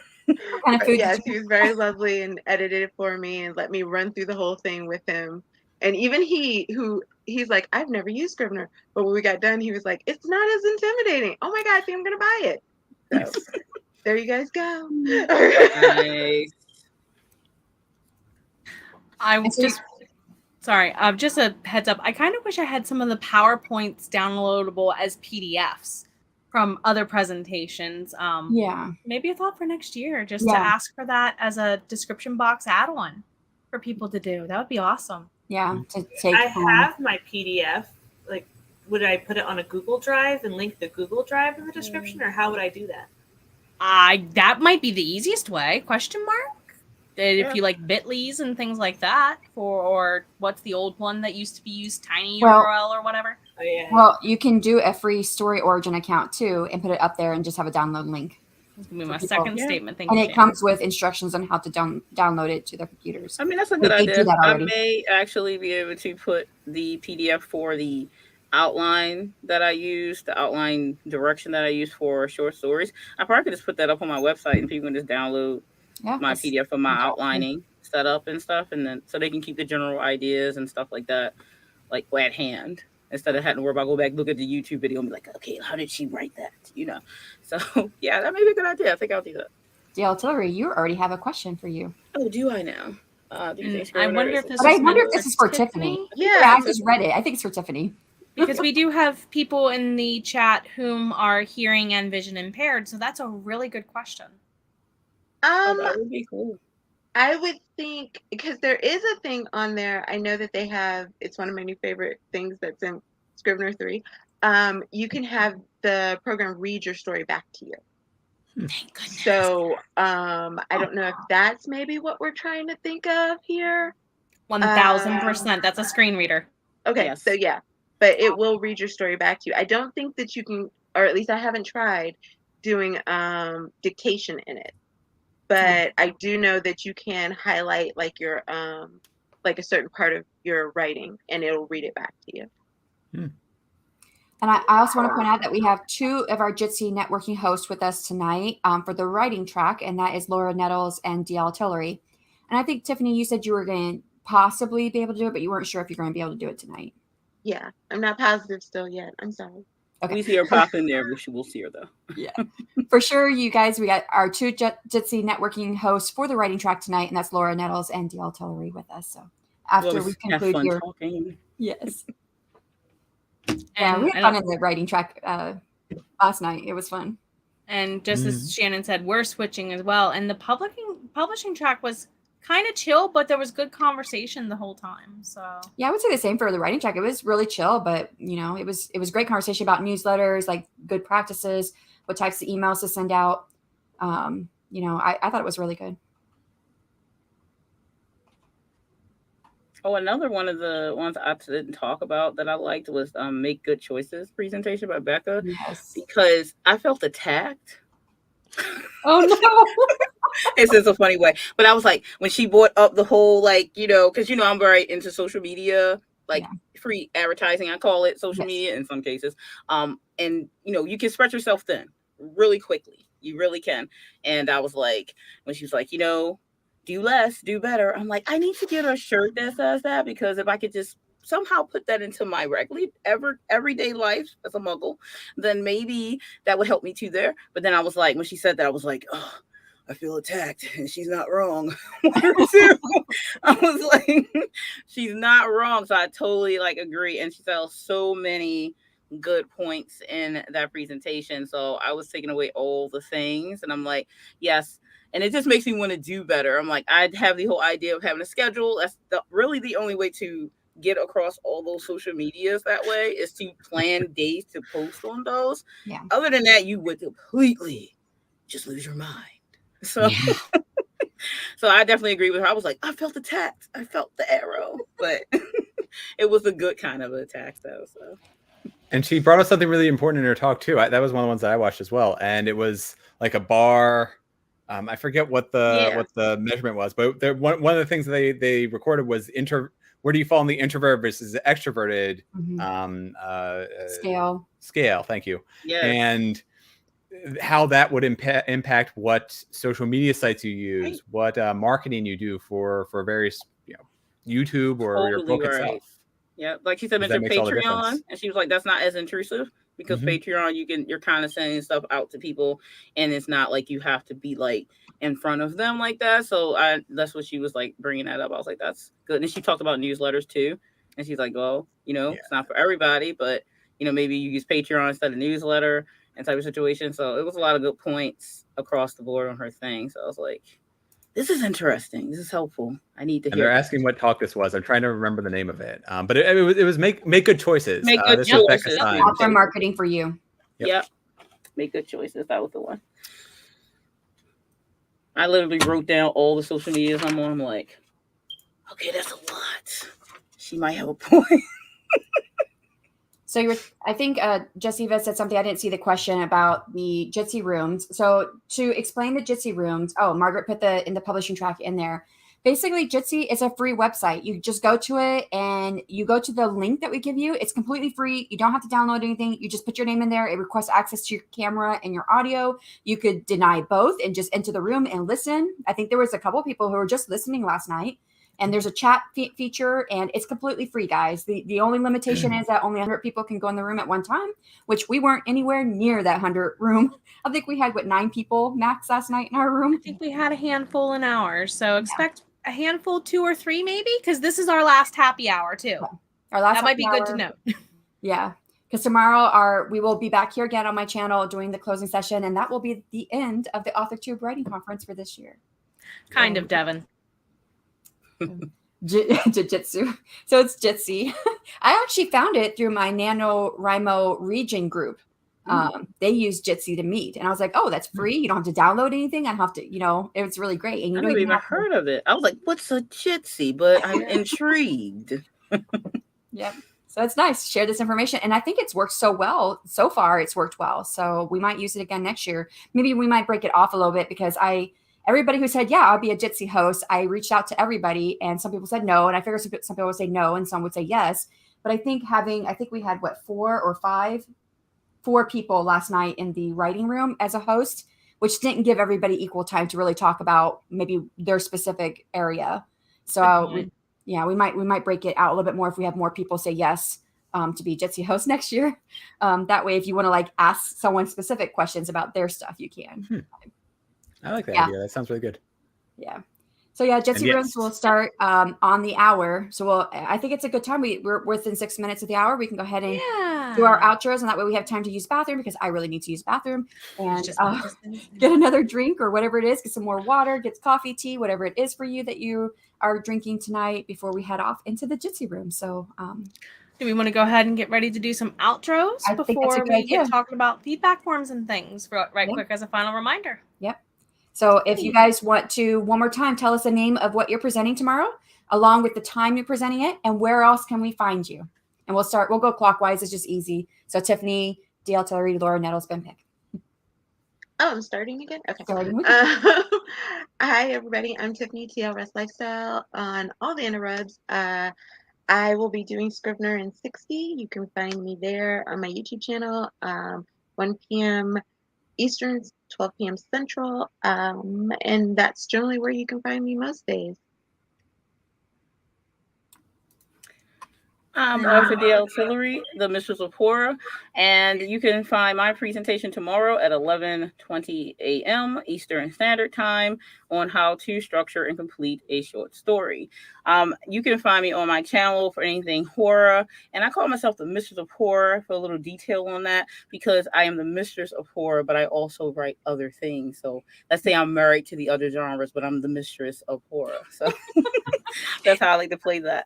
kind of food? Yes, he was very lovely and edited it for me and let me run through the whole thing with him. And even he's like, I've never used Scrivener, but when we got done, he was like, it's not as intimidating. Oh my God, I think I'm gonna buy it. So there you guys go. Nice. Just a heads up. I kind of wish I had some of the PowerPoints downloadable as PDFs from other presentations. Yeah. Maybe a thought for next year, just to ask for that as a description box add-on for people to do. That would be awesome. Yeah. To take. I have my PDF. Like, would I put it on a Google Drive and link the Google Drive in the description, or how would I do that? That might be the easiest way. Question mark? If you like Bitly's and things like that, or what's the old one that used to be used, Tiny URL or whatever? Oh, yeah. Well, you can do a free Story Origin account too and put it up there and just have a download link. That's gonna be my second statement. Thank and you, it comes with instructions on how to download it to their computers. I mean, that's a good idea. I may actually be able to put the PDF for the outline that I use, the outline direction that I use for short stories. I probably could just put that up on my website and people can just download my PDF for my outlining setup and stuff, and then so they can keep the general ideas and stuff like that, like at hand, instead of having to worry about go back, look at the YouTube video and be like, okay, how did she write that? You know? So yeah, that may be a good idea. I think I'll do that. DL Tillery, you already have a question for you. Oh, do I now? I wonder if this is for Tiffany. Yeah, I just read it. I think it's for Tiffany. Because we do have people in the chat whom are hearing and vision impaired, so that's a really good question. That would be cool. I would think, because there is a thing on there, I know that they have, it's one of my new favorite things that's in Scrivener 3. You can have the program read your story back to you. Thank goodness. So I don't know if that's maybe what we're trying to think of here. 1000%. That's a screen reader. Okay, yes. So yeah, but it will read your story back to you. I don't think that you can, or at least I haven't tried doing dictation in it. But I do know that you can highlight like your like a certain part of your writing and it'll read it back to you. And I also want to point out that we have two of our Jitsi networking hosts with us tonight for the writing track, and that is Laura Nettles and DL Tillery. And I think, Tiffany, you said you were going to possibly be able to do it, but you weren't sure if you're going to be able to do it tonight. Yeah, I'm not positive still yet. I'm sorry. Okay. We see her pop in there, but we'll see her though. Yeah, for sure. You guys, we got our two Jitsi networking hosts for the writing track tonight, and that's Laura Nettles and DL Tillery with us. So after we conclude your talking. Yes. Yeah, we had fun in the writing track last night. It was fun. And just as Shannon said, we're switching as well. And the publishing track was kind of chill, but there was good conversation the whole time. So yeah, I would say the same for the writing track. It was really chill, but you know, it was great conversation about newsletters, like good practices, what types of emails to send out. You know, I thought it was really good. Oh, another one of the ones I didn't talk about that I liked was Make Good Choices presentation by Becca. Yes. Because I felt attacked. Oh no. It's in a funny way. But I was like, when she brought up the whole, like, you know, because, you know, I'm very into social media, like free advertising, I call it social media in some cases. And, you know, you can spread yourself thin really quickly. You really can. And I was like, when she was like, you know, do less, do better. I'm like, I need to get a shirt that says that, because if I could just somehow put that into my regular everyday life as a muggle, then maybe that would help me too there. But then I was like, when she said that, I was like, oh, I feel attacked, and she's not wrong. 1 or 2. I was like, she's not wrong. So I totally like agree. And she said so many good points in that presentation. So I was taking away all the things, and I'm like, yes. And it just makes me want to do better. I'm like, I have the whole idea of having a schedule. That's really the only way to get across all those social medias that way, is to plan days to post on those. Yeah. Other than that, you would completely just lose your mind. So, so I definitely agree with her. I was like, I felt attacked. I felt the arrow, but it was a good kind of attack though. So. And she brought up something really important in her talk too. That was one of the ones that I watched as well. And it was like a bar. I forget what the measurement was, but one of the things that they recorded was where do you fall in the introvert versus the extroverted scale? Thank you. Yes. And how that would impact what social media sites you use, what marketing you do for various, YouTube or your book itself. Yeah, like she said, mentioned Patreon, and she was like, "That's not as intrusive because Patreon, you're kind of sending stuff out to people, and it's not like you have to be like in front of them like that." So that's what she was like bringing that up. I was like, "That's good." And she talked about newsletters too, and she's like, "Well, it's not for everybody, but maybe you use Patreon instead of newsletter and type of situation." So it was a lot of good points across the board on her thing. So I was like, this is interesting. This is helpful. I need to hear. They're asking what talk this was. I'm trying to remember the name of it. But it was make good choices. Make good choices. Author marketing for you. Yep. Make good choices. That was the one. I literally wrote down all the social medias I'm on. I'm like, okay, that's a lot. She might have a point. So I think Jessiva said something. I didn't see the question about the Jitsi rooms. So to explain the Jitsi rooms, Margaret put in the publishing track in there. Basically, Jitsi is a free website. You just go to it and you go to the link that we give you. It's completely free. You don't have to download anything. You just put your name in there. It requests access to your camera and your audio. You could deny both and just enter the room and listen. I think there was a couple of people who were just listening last night. And there's a chat feature, and it's completely free, guys. The only limitation is that only 100 people can go in the room at one time, which we weren't anywhere near that 100 room. I think we had, 9 people max last night in our room? I think we had a handful in ours. So expect a handful, 2 or 3 maybe, because this is our last happy hour too. Yeah. Our last that might be good to know. Yeah, because tomorrow we will be back here again on my channel doing the closing session, and that will be the end of the AuthorTube Writing Conference for this year. Kind of, Devin. Jiu-jitsu. So it's Jitsi. I actually found it through my NaNoWriMo region group. They use Jitsi to meet. And I was like, oh, that's free. You don't have to download anything. I don't have to, it was really great. And I never even heard of it. I was like, what's a Jitsi? But I'm intrigued. Yep. So it's nice. Share this information. And I think it's worked so well. So far, it's worked well. So we might use it again next year. Maybe we might break it off a little bit because everybody who said, yeah, I'll be a Jitsi host, I reached out to everybody and some people said no. And I figured some people would say no and some would say yes. But I think we had 4 people last night in the writing room as a host, which didn't give everybody equal time to really talk about maybe their specific area. So we might break it out a little bit more if we have more people say yes to be Jitsi host next year. That way, if you want to ask someone specific questions about their stuff, you can. I like that idea. That sounds really good. Yeah. So Jitsi rooms will start on the hour. So I think it's a good time. We're within 6 minutes of the hour. We can go ahead and do our outros, and that way we have time to use bathroom because I really need to use bathroom and get another drink or whatever it is. Get some more water, get coffee, tea, whatever it is for you that you are drinking tonight before we head off into the Jitsi room. So do we want to go ahead and get ready to do some outros before we get talking about feedback forms and things quick as a final reminder? Yep. So if you guys want to, one more time, tell us the name of what you're presenting tomorrow, along with the time you're presenting it, and where else can we find you? And we'll go clockwise. It's just easy. So Tiffany, DL, Tillery, Laura, Nettles, Ben Pick. Oh, I'm starting again? Okay. Hi, everybody. I'm Tiffany, TL Rest Lifestyle on all the interwebs. I will be doing Scrivener in 60. You can find me there on my YouTube channel, 1 p.m. Eastern, 12 p.m. Central, and that's generally where you can find me most days. I'm Author Adele Tillery, the Mistress of Horror, and you can find my presentation tomorrow at 11:20 a.m. Eastern Standard Time on how to structure and complete a short story. You can find me on my channel for anything horror, and I call myself the Mistress of Horror for a little detail on that because I am the Mistress of Horror, but I also write other things. So let's say I'm married to the other genres, but I'm the Mistress of Horror. So that's how I like to play that.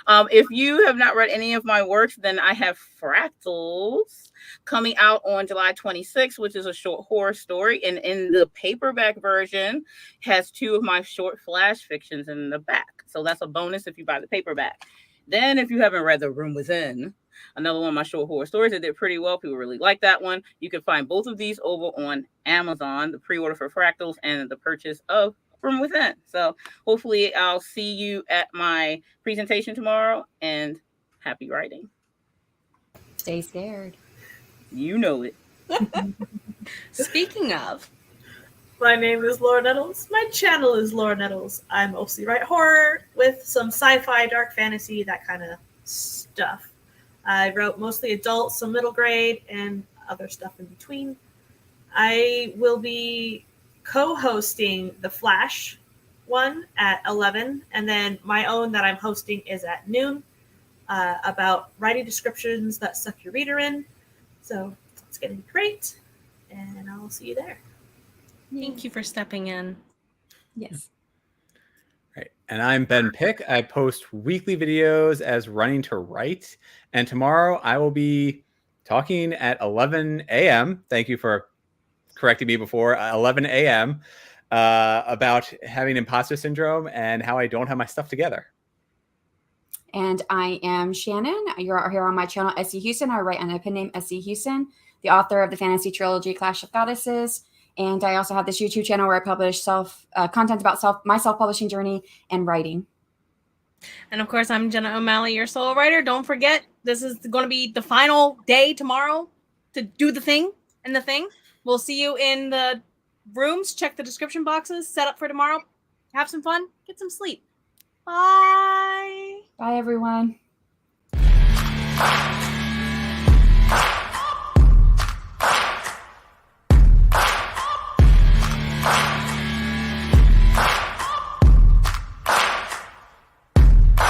If you have not read any of my works, then I have Fractals coming out on July 26th, which is a short horror story. And in the paperback version has 2 of my short flash fictions in the back. So that's a bonus if you buy the paperback. Then if you haven't read The Room Within, another one of my short horror stories that did pretty well, people really like that one. You can find both of these over on Amazon, the pre-order for Fractals and the purchase of Room Within. So hopefully I'll see you at my presentation tomorrow, and happy writing. Stay scared. You know it. Speaking of, My name is Laura Nettles. My channel is Laura Nettles. I mostly write horror with some sci-fi, dark fantasy, that kind of stuff. I wrote mostly adult, some middle grade, and other stuff in between. I will be co-hosting the Flash one at 11, and then my own that I'm hosting is at noon, about writing descriptions that suck your reader in. So it's going to be great, and I'll see you there. thank you for stepping in. Yes. Right. And I'm Ben Pick. I post weekly videos as Running to Write. And tomorrow I will be talking at 11 a.m. Thank you for correcting me before. 11 a.m. About having imposter syndrome and how I don't have my stuff together. And I am Shannon. You're here on my channel, S.E. Houston. I write under the pen name S.E. Houston, the author of the fantasy trilogy Clash of Goddesses. And I also have this YouTube channel where I publish content about my self-publishing journey and writing. And of course, I'm Jenna O'Malley, your soul writer. Don't forget, this is going to be the final day tomorrow to do the thing and the thing. We'll see you in the rooms. Check the description boxes. Set up for tomorrow. Have some fun. Get some sleep. Bye. Bye, everyone.